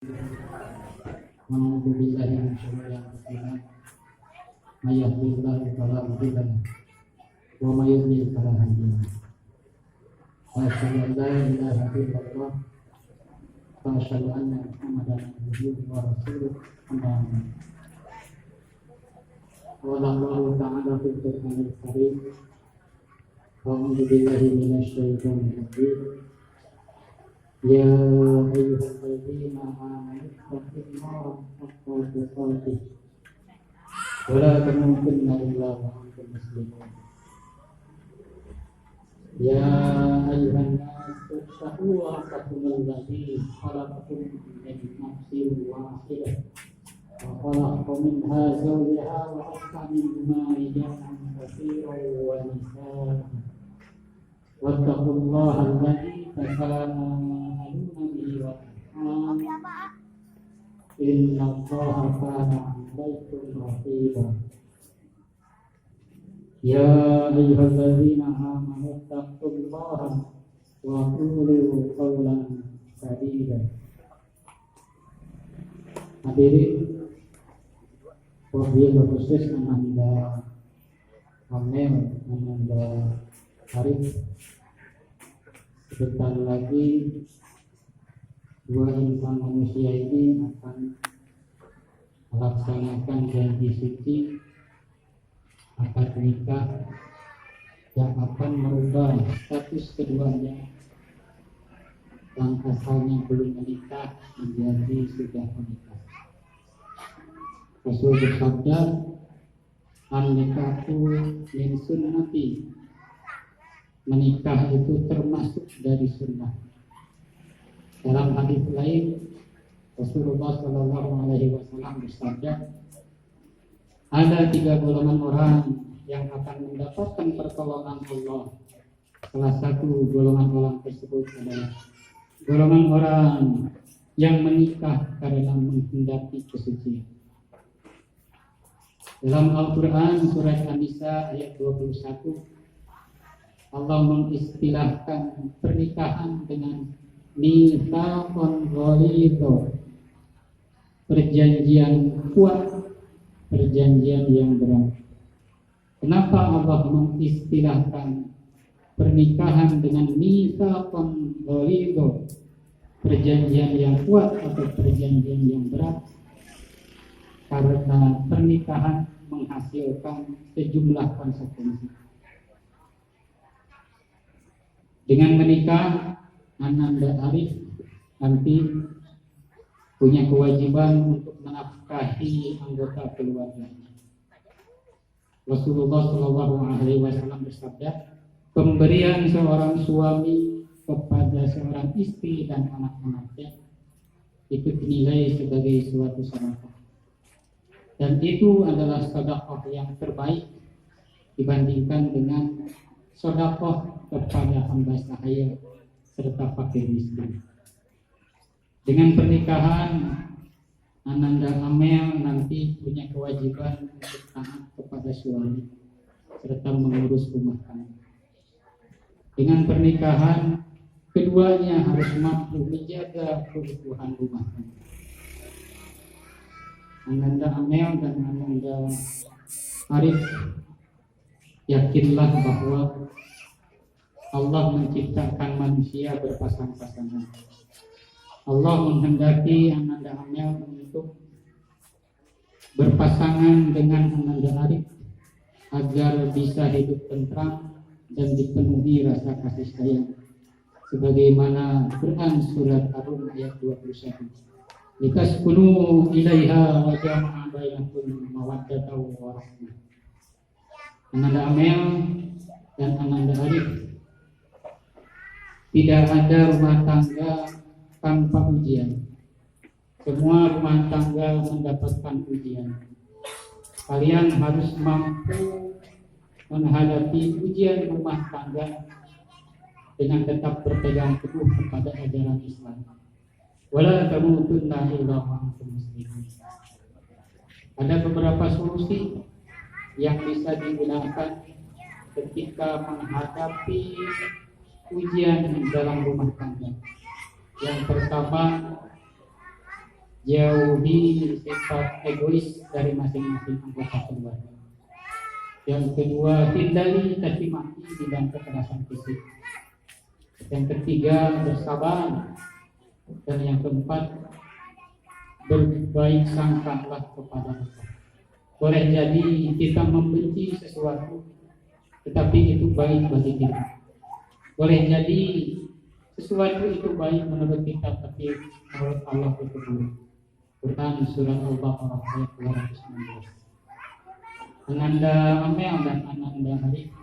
A'udzu billahi min syarri anfusina may yahdihillahu fala mudilla lahu wa may yudlil fala hadiya lahu. Asyhadu an la ilaha illallah wa asyhadu anna Muhammadan abduhu wa rasuluh. Amma ba'd. Qala Allahu ta'ala fil Qur'anil Karim. A'udzu billahi minasy syaithanir rajim. Ya ayyuhalladzina amanu taqullaha haqqa tuqatih wa la tamutunna illa wa antum muslimun. Ya ayyuhan nasu ittaqu rabbakum alladzi khalaqakum min nafsin wahidah wa khalaqa minha zawjaha wa bassa minhuma rijalan katsiran wa nisaa. Wattaqullaha alladzi tasaaluna bihi wal arham innallaha kana 'alaykum raqiba. Ya ayyuhalladzina amanu taqullaha wa qulu qawlan sadida. Hadirin wabillahi khusus Anda Amel, Anda Arif. Sebentar lagi dua insan manusia ini akan melaksanakan janji suci akad nikah yang akan merubah status keduanya yang asalnya belum menikah menjadi sudah menikah. Rasul bersabda, "An-nikahu min sunnati." Menikah itu termasuk dari sunnah. Dalam hadis lain, Rasulullah SAW bersabda, ada 3 golongan orang yang akan mendapatkan pertolongan Allah. Salah satu golongan orang tersebut adalah golongan orang yang menikah karena menghendaki kesucian. Dalam Al-Quran surat An-Nisa ayat 21, Allah mengistilahkan pernikahan dengan mitsaqan ghalidha, perjanjian kuat, perjanjian yang berat. Kenapa Allah mengistilahkan pernikahan dengan mitsaqan ghalidha, perjanjian yang kuat atau perjanjian yang berat? Karena pernikahan menghasilkan sejumlah konsekuensi. Dengan menikah, Ananda Arif nanti punya kewajiban untuk menafkahi anggota keluarganya. Rasulullah SAW bersabda, pemberian seorang suami kepada seorang istri dan anak-anaknya itu dinilai sebagai suatu sedekah. Dan itu adalah sedekah yang terbaik dibandingkan dengan sedekah kepada hamba sahaya serta fakir miskin. Dengan pernikahan, Ananda Amel nanti punya kewajiban untuk taat kepada suami serta mengurus rumah tangga. Dengan pernikahan, keduanya harus mampu menjaga keutuhan rumah tangga. Ananda Amel dan Ananda Arif, yakinlah bahwa Allah menciptakan manusia berpasang-pasangan. Allah menghendaki Ananda Amel untuk berpasangan dengan Ananda Arif agar bisa hidup tentram dan dipenuhi rasa kasih sayang. Sebagaimana Quran surat Ar-Rum ayat 21. Litaskunu ilaiha wa jama'a bainakum mawaddatan wa rahmah. Ananda Amel dan Ananda Arif, tidak ada rumah tangga tanpa ujian. Semua rumah tangga mendapatkan ujian. Kalian harus mampu menghadapi ujian rumah tangga dengan tetap berpegang teguh kepada ajaran Islam. Wala tamutunna illa wa antum muslimun. Ada beberapa solusi yang bisa digunakan ketika menghadapi ujian dalam rumah tangga. Yang pertama, jauhi sifat egois dari masing-masing anggota keluarga. Yang kedua, hindari caci maki dan kekerasan fisik. Yang ketiga, bersabar. Dan yang keempat, berbaik sangkalah kepada Allah. Boleh jadi kita membenci sesuatu, tetapi itu baik bagi kita. Boleh jadi sesuatu itu baik menurut kita, tapi menurut Allah itu buruk. Quran surah Al-Baqarah ayat 219. Ananda Amel dan Ananda Arif,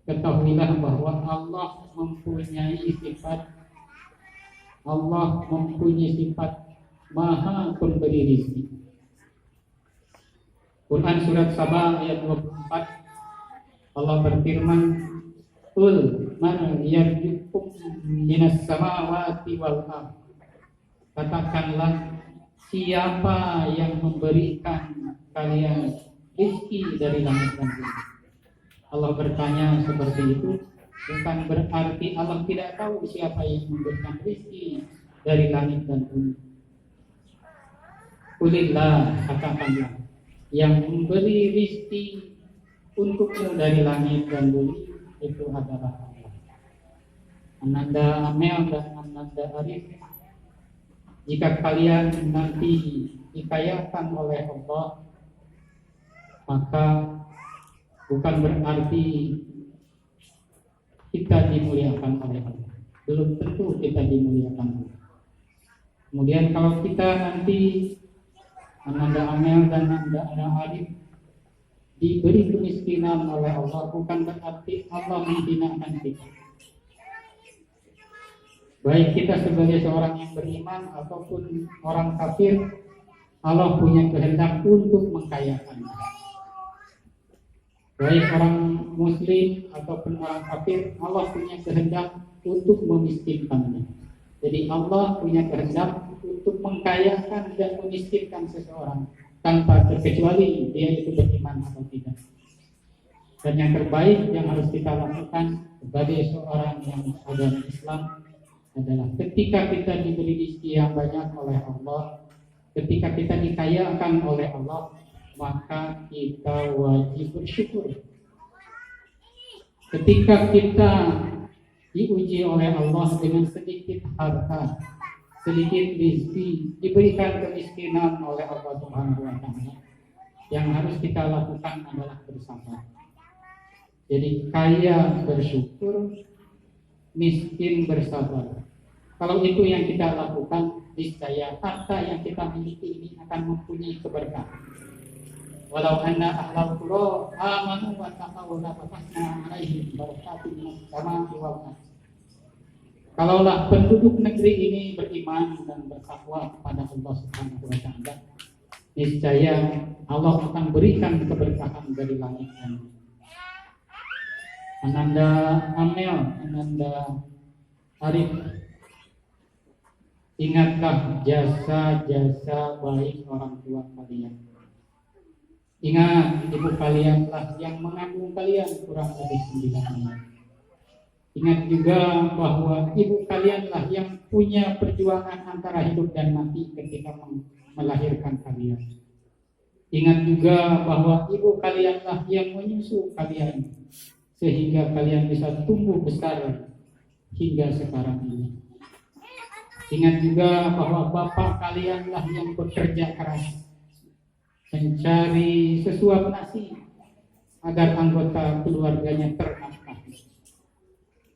ketahuilah bahwa Allah mempunyai sifat Maha Pemberi rezeki. Quran surat Sabah ayat 24, Allah berfirman, "Qul man yarzuqukum minas samawati wal ardh." Katakanlah, siapa yang memberikan kalian rezeki dari langit dan bumi. Allah bertanya seperti itu, bukan berarti Allah tidak tahu siapa yang memberikan rezeki dari langit dan bumi. Qulillah, katakanlah, yang memberi rezeki untukmu dari langit dan bumi itu adalah Allah. Ananda Amel dan Ananda Arif, jika kalian nanti dikayakan oleh Allah, maka bukan berarti kita dimuliakan oleh Allah. Belum tentu kita dimuliakan. Kemudian kalau kita nanti Ananda Amel dan Ananda Arif diberi kemiskinan oleh Allah, bukan berarti Allah menghinakan kita. Baik kita sebagai seorang yang beriman ataupun orang kafir, Allah punya kehendak untuk mengkayakan. Baik orang muslim ataupun orang kafir, Allah punya kehendak untuk memiskinkannya. Jadi Allah punya kehendak untuk mengkayakan dan memiskinkan seseorang tanpa terkecuali dia itu beriman atau tidak. Dan yang terbaik yang harus kita lakukan sebagai seorang yang agama Islam adalah ketika kita diberi rezeki yang banyak oleh Allah, ketika kita dikayakan oleh Allah, maka kita wajib bersyukur. Ketika kita diuji oleh Allah dengan sedikit harta, sedikit rezeki, diberikan kemiskinan oleh Allah Subhanahu wa Ta'ala, yang harus kita lakukan adalah bersabar. Jadi kaya bersyukur, miskin bersabar. Kalau itu yang kita lakukan, niscaya harta yang kita miliki ini akan mempunyai keberkahan. Walau anna ahlal qura amanu wa taqaw la fatahna 'alaihim barakatin minas samaa'i wal ardh. Kalaulah penduduk negeri ini beriman dan bertakwa kepada Allah Subhanahu wa Ta'ala, niscaya Allah akan berikan keberkahan dari langit dan bumi. Ananda Amel, Ananda Arif, ingatlah jasa-jasa baik orang tua kalian. Ingat ibu kalianlah yang mengandung kalian kurang dari 9 bulan. Ingat juga bahwa ibu kalianlah yang punya perjuangan antara hidup dan mati ketika melahirkan kalian. Ingat juga bahwa ibu kalianlah yang menyusu kalian sehingga kalian bisa tumbuh besar hingga sekarang ini. Ingat juga bahwa bapak kalianlah yang bekerja keras mencari sesuap nasi agar anggota keluarganya ternafkahi.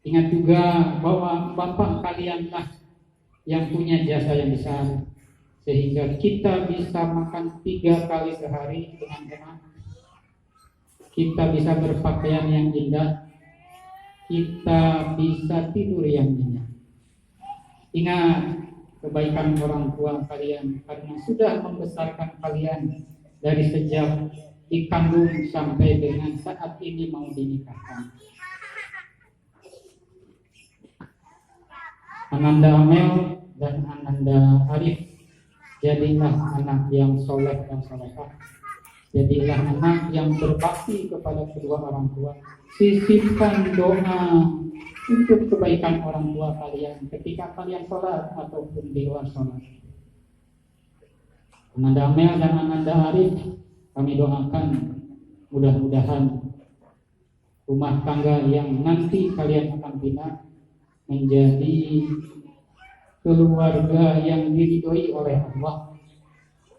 Ingat juga bahwa bapak kalianlah yang punya jasa yang besar sehingga kita bisa makan 3 kali sehari dengan enak. Kita bisa berpakaian yang indah, kita bisa tidur yang nyenyak. Ingat kebaikan orang tua kalian karena sudah membesarkan kalian dari sejak dikandung sampai dengan saat ini mau dinikahkan. Ananda Amel dan Ananda Arif, jadilah anak yang soleh dan solehah. Jadilah anak yang berbakti kepada kedua orang tua. Sisipkan doa untuk kebaikan orang tua kalian ketika kalian sholat ataupun di luar sholat. Ananda Amel dan Ananda Arif, kami doakan mudah-mudahan rumah tangga yang nanti kalian akan bina menjadi keluarga yang diridhoi oleh Allah,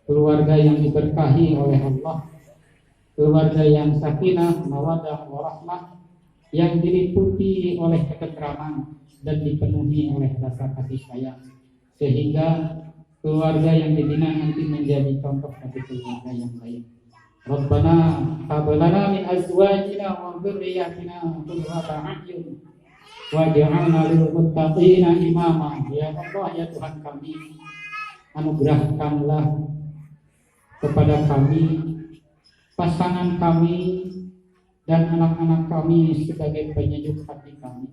keluarga yang diberkahi oleh Allah, keluarga yang sakinah, mawaddah, warahmah, yang diliputi oleh ketentraman dan dipenuhi oleh rasa kasih sayang, sehingga keluarga yang dibina nanti menjadi contoh bagi keluarga yang baik. Rabbana hab lana min azwajina wa dhurriyyatina qurrata a'yun waj'alna lil muttaqina imama. Ya Allah, ya Tuhan kami, anugerahkanlah kepada kami, pasangan kami dan anak-anak kami sebagai penyejuk hati kami,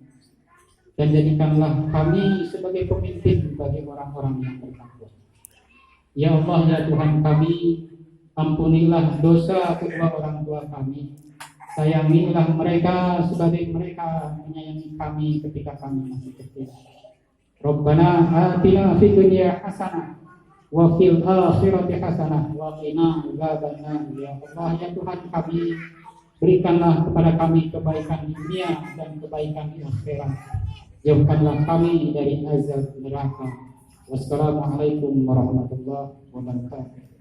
dan jadikanlah kami sebagai pemimpin bagi orang-orang yang bertakwa. Ya Allah, ya Tuhan kami, ampunilah dosa kedua orang tua kami. Sayangilah mereka sebagai mereka menyayangi kami ketika kami masih kecil. Rabbana atina fid dunya hasanah wa fil akhirati hasanah wa qina adzabannar. Ya Allah, ya Tuhan kami, berikanlah kepada kami kebaikan di dunia dan kebaikan di akhirat. Jauhkanlah kami dari azab neraka. Wassalamualaikum warahmatullahi wabarakatuh.